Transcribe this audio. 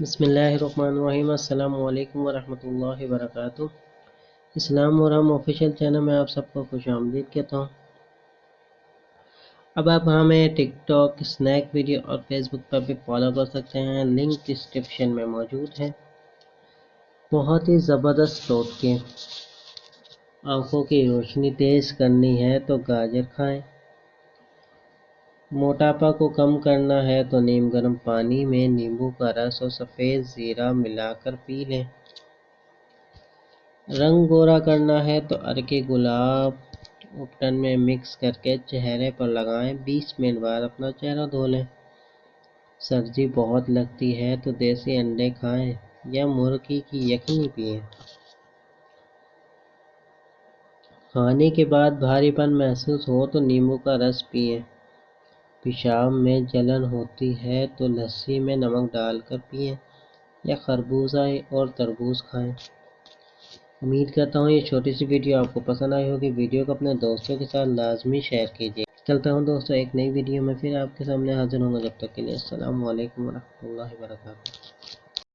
بسم اللہ الرحمن الرحیم۔ السلام علیکم ورحمۃ اللہ وبرکاتہ۔ اسلام اور ہم آفیشیل چینل میں آپ سب کو خوش آمدید کہتا ہوں۔ اب آپ ہمیں ٹک ٹاک، اسنیک ویڈیو اور فیس بک پر بھی فالو کر سکتے ہیں، لنک ڈسکرپشن میں موجود ہے۔ بہت ہی زبردست ٹوٹکے۔ آنکھوں کی روشنی تیز کرنی ہے تو گاجر کھائیں۔ موٹاپا کو کم کرنا ہے تو نیم گرم پانی میں نیمبو کا رس اور سفید زیرہ ملا کر پی لیں۔ رنگ گورا کرنا ہے تو ارک گلاب اپٹن میں مکس کر کے چہرے پر لگائیں، 20 منٹ بعد اپنا چہرہ دھو لیں۔ سردی بہت لگتی ہے تو دیسی انڈے کھائیں یا مرغی کی یخنی پئیں۔ کھانے کے بعد بھاری پن محسوس ہو تو نیمبو کا رس پئیں۔ پیشاب میں جلن ہوتی ہے تو لسی میں نمک ڈال کر پئیں یا خربوزہ اور تربوز کھائیں۔ امید کرتا ہوں یہ چھوٹی سی ویڈیو آپ کو پسند آئی ہوگی۔ ویڈیو کو اپنے دوستوں کے ساتھ لازمی شیئر کیجیے۔ چلتا ہوں دوستوں، ایک نئی ویڈیو میں پھر آپ کے سامنے حاضر ہوں گا۔ جب تک کے لیے السلام علیکم ورحمۃ اللہ وبرکاتہ۔